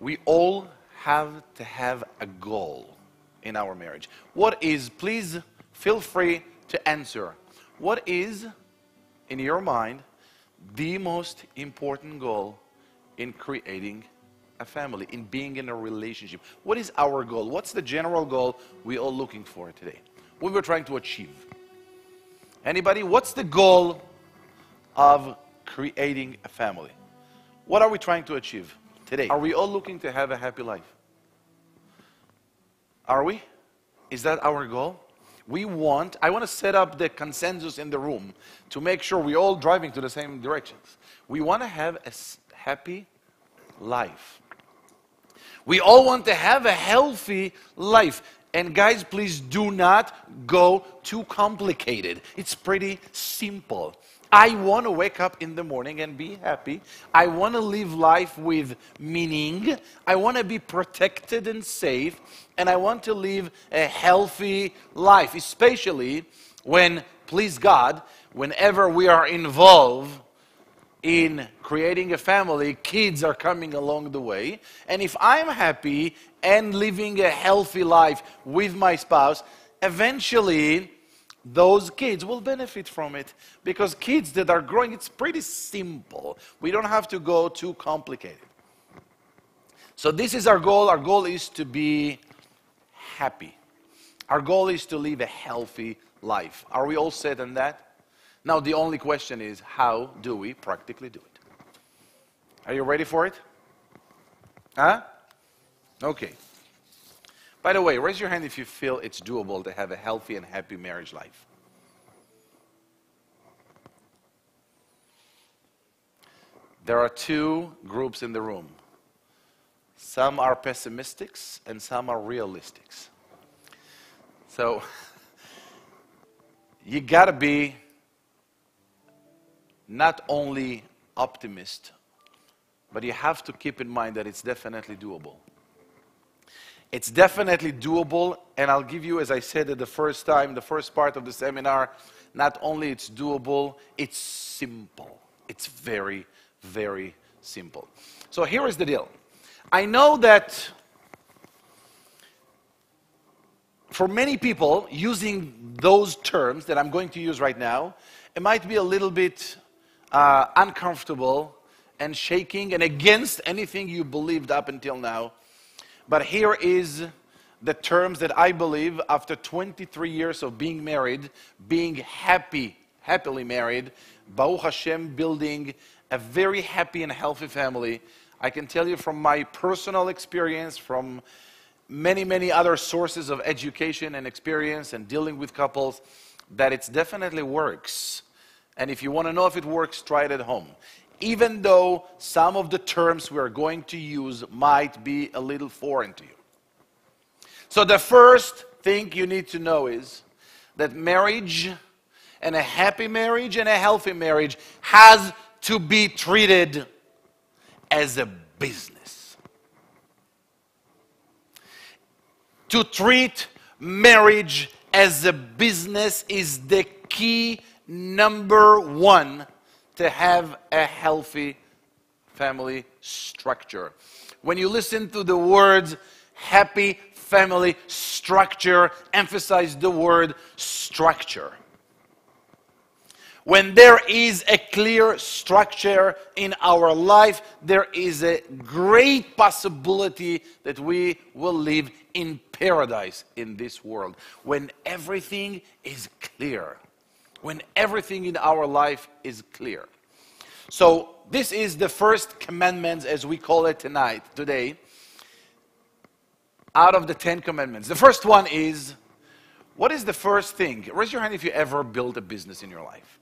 We all have to have a goal in our marriage. What is, please feel free to answer, what is, in your mind, the most important goal in creating a family, in being in a relationship? What is our goal? What's the general goal we're all looking for today? What we're trying to achieve? Anybody? What's the goal of creating a family? What are we trying to achieve today? Are we all looking to have a happy life? Are we? Is that our goal? I want to set up the consensus in the room to make sure we're all driving to the same directions. We want to have a happy life. We all want to have a healthy life. And guys, please do not go too complicated. It's pretty simple. I want to wake up in the morning and be happy. I want to live life with meaning. I want to be protected and safe. And I want to live a healthy life, especially when, please God, whenever we are involved in creating a family, kids are coming along the way. And if I'm happy and living a healthy life with my spouse, eventually those kids will benefit from it. Because kids that are growing, it's pretty simple. We don't have to go too complicated. So this is our goal. Our goal is to be happy. Our goal is to live a healthy life. Are we all set on that? Now the only question is, how do we practically do it? Are you ready for it? Huh? Okay. By the way, raise your hand if you feel it's doable to have a healthy and happy marriage life. There are two groups in the room. Some are pessimists and some are realistics. So, you gotta be not only optimist, but you have to keep in mind that it's definitely doable. It's definitely doable, and I'll give you, as I said at the first part of the seminar, not only it's doable, it's simple. It's very, very simple. So here is the deal. I know that for many people, using those terms that I'm going to use right now, it might be a little bit uncomfortable and shaking and against anything you believed up until now. But here is the terms that I believe, after 23 years of being married, being happily married, Baruch Hashem, building a very happy and healthy family. I can tell you from my personal experience, from many, many other sources of education and experience and dealing with couples, that it definitely works. And if you want to know if it works, try it at home. Even though some of the terms we are going to use might be a little foreign to you. So the first thing you need to know is that marriage, and a happy marriage and a healthy marriage, has to be treated as a business. To treat marriage as a business is the key number one to have a healthy family structure. When you listen to the words happy family structure, emphasize the word structure. When there is a clear structure in our life, there is a great possibility that we will live in paradise in this world. When everything is clear. When everything in our life is clear. So this is the first commandment, as we call it today, out of the 10 commandments. The first one is, what is the first thing? Raise your hand if you ever built a business in your life.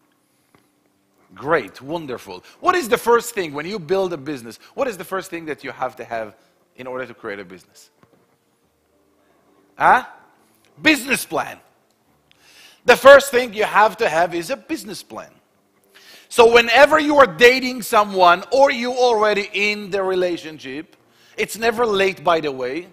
Great, wonderful. What is the first thing when you build a business? What is the first thing that you have to have in order to create a business? Business plan. The first thing you have to have is a business plan. So whenever you are dating someone or you already in the relationship, it's never late, by the way.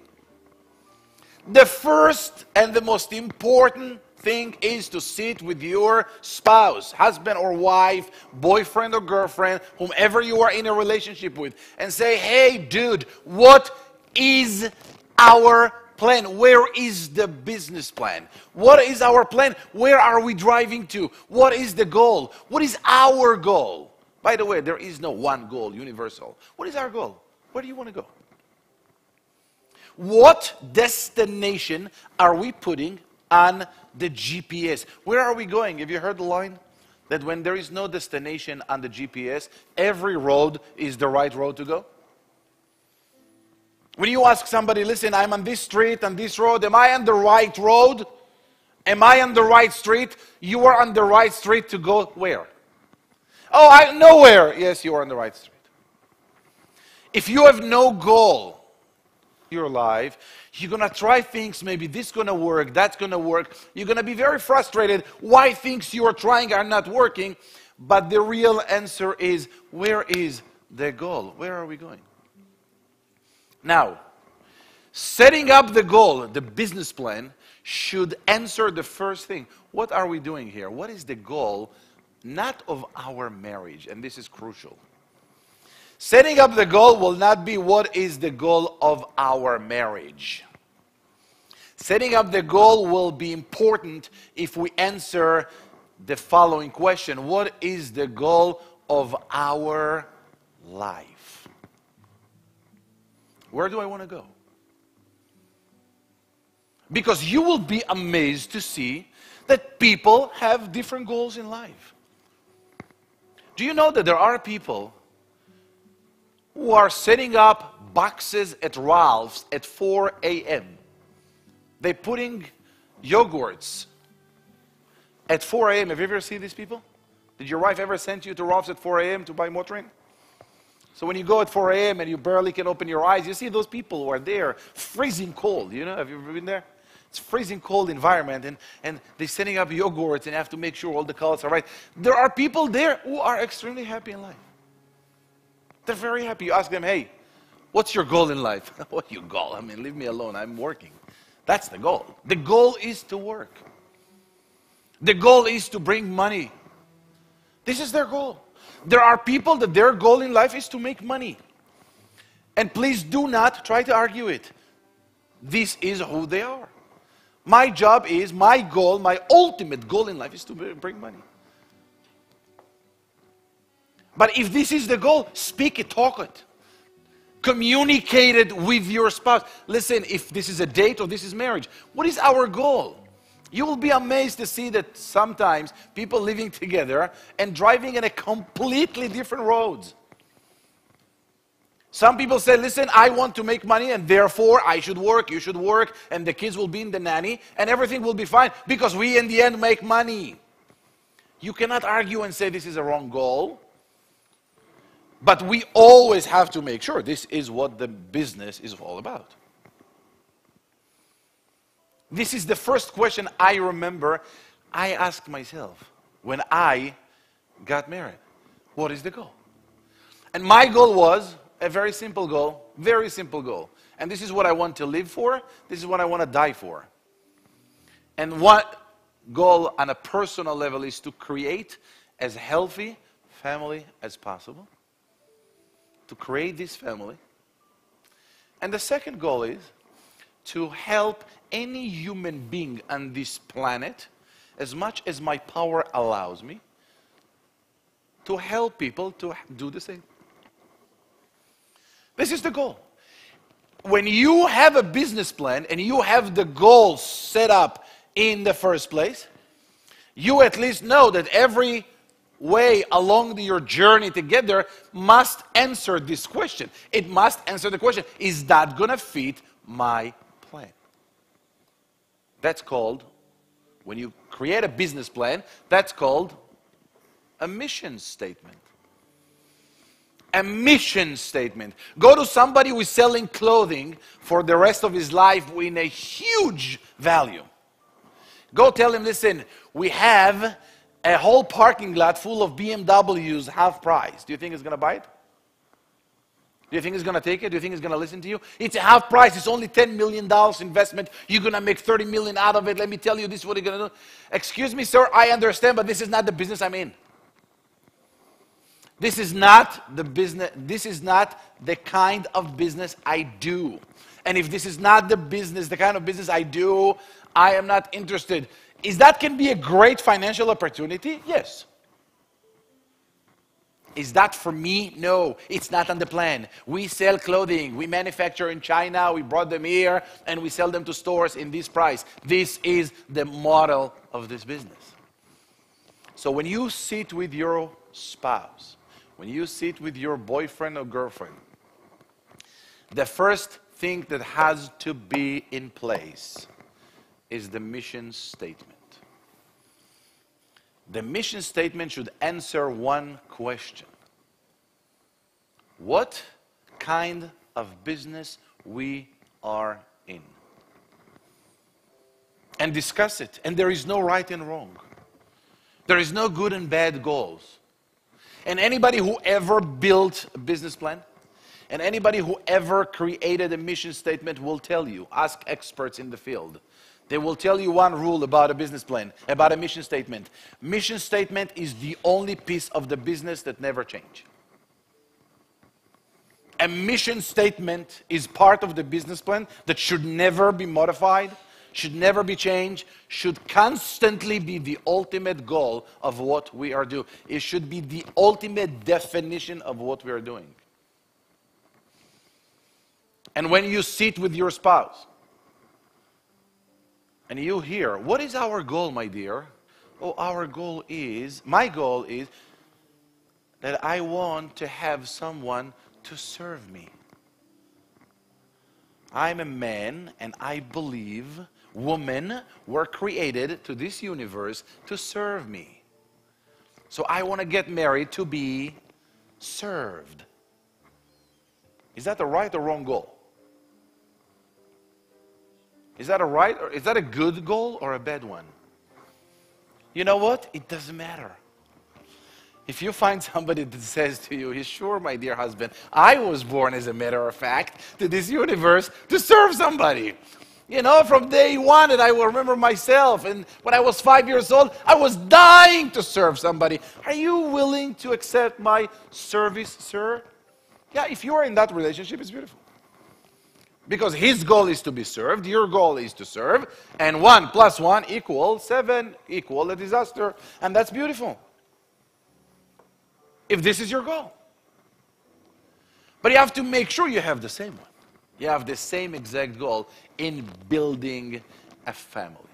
The first and the most important thing is to sit with your spouse, husband or wife, boyfriend or girlfriend, whomever you are in a relationship with, and say, hey, dude, what is our plan? Where is the business plan? What is our plan? Where are we driving to? What is the goal? What is our goal? By the way, there is no one goal, universal. What is our goal? Where do you want to go? What destination are we putting on the GPS? Where are we going? Have you heard the line? That when there is no destination on the GPS, every road is the right road to go? When you ask somebody, listen, I'm on this street, on this road, am I on the right road? Am I on the right street? You are on the right street to go where? Oh, nowhere. Yes, you are on the right street. If you have no goal in your life, you're going to try things, maybe this is going to work, that's going to work. You're going to be very frustrated why things you are trying are not working. But the real answer is, where is the goal? Where are we going? Now, setting up the goal, the business plan, should answer the first thing. What are we doing here? What is the goal, not of our marriage? And this is crucial. Setting up the goal will not be what is the goal of our marriage. Setting up the goal will be important if we answer the following question. What is the goal of our life? Where do I want to go? Because you will be amazed to see that people have different goals in life. Do you know that there are people who are setting up boxes at Ralph's at 4 a.m. They're putting yogurts at 4 a.m. Have you ever seen these people? Did your wife ever send you to Ralph's at 4 a.m. to buy Motrin? So when you go at 4 a.m. and you barely can open your eyes, you see those people who are there, freezing cold. You know, have you ever been there? It's freezing cold environment, and they're setting up yogurts and have to make sure all the colors are right. There are people there who are extremely happy in life. They're very happy. You ask them, hey, what's your goal in life? What your goal? I mean, leave me alone. I'm working. That's the goal. The goal is to work. The goal is to bring money. This is their goal. There are people that their goal in life is to make money. And please do not try to argue it. This is who they are. My job is, my goal, my ultimate goal in life is to bring money. But if this is the goal, speak it, talk it. Communicate it with your spouse. Listen, if this is a date or this is marriage, what is our goal? You will be amazed to see that sometimes people living together and driving in a completely different roads. Some people say, listen, I want to make money and therefore I should work, you should work, and the kids will be in the nanny and everything will be fine because we in the end make money. You cannot argue and say this is a wrong goal. But we always have to make sure this is what the business is all about. This is the first question I remember I asked myself when I got married. What is the goal? And my goal was a very simple goal, very simple goal. And this is what I want to live for. This is what I want to die for. And what goal on a personal level is to create as healthy family as possible. To create this family. And the second goal is to help any human being on this planet, as much as my power allows me, to help people to do the same. This is the goal. When you have a business plan and you have the goals set up in the first place, you at least know that every way along your journey together must answer this question. It must answer the question, is that going to fit my plan? That's called, when you create a business plan, that's called a mission statement. A mission statement. Go to somebody who is selling clothing for the rest of his life in a huge value. Go tell him, listen, we have a whole parking lot full of BMWs half price. Do you think he's going to buy it? Do you think he's going to take it? Do you think he's going to listen to you? It's a half price. It's only $10 million investment. You're going to make $30 million out of it. Let me tell you, this is what you're going to do. Excuse me, sir, I understand, but this is not the business I'm in. This is not the business. This is not the kind of business I do. And if this is not the business, the kind of business I do, I am not interested. Is that can be a great financial opportunity? Yes. Is that for me? No, it's not on the plan. We sell clothing. We manufacture in China. We brought them here, and we sell them to stores in this price. This is the model of this business. So when you sit with your spouse, when you sit with your boyfriend or girlfriend, the first thing that has to be in place is the mission statement. The mission statement should answer one question. What kind of business we are in? And discuss it. And there is no right and wrong. There is no good and bad goals. And anybody who ever built a business plan, and anybody who ever created a mission statement will tell you, ask experts in the field. They will tell you one rule about a business plan, about a mission statement. Mission statement is the only piece of the business that never changes. A mission statement is part of the business plan that should never be modified, should never be changed, should constantly be the ultimate goal of what we are doing. It should be the ultimate definition of what we are doing. And when you sit with your spouse, and you hear, what is our goal, my dear? Oh, my goal is that I want to have someone to serve me. I'm a man, and I believe women were created to this universe to serve me. So I want to get married to be served. Is that the right or wrong goal? Is that a right, or is that a good goal or a bad one? You know what? It doesn't matter. If you find somebody that says to you, sure, my dear husband, I was born, as a matter of fact, to this universe to serve somebody. You know, from day one, and I will remember myself, and when I was 5 years old, I was dying to serve somebody. Are you willing to accept my service, sir? Yeah, if you are in that relationship, it's beautiful. Because his goal is to be served, your goal is to serve, and 1 + 1 = 7, equal a disaster, and that's beautiful. If this is your goal. But you have to make sure you have the same one. You have the same exact goal in building a family.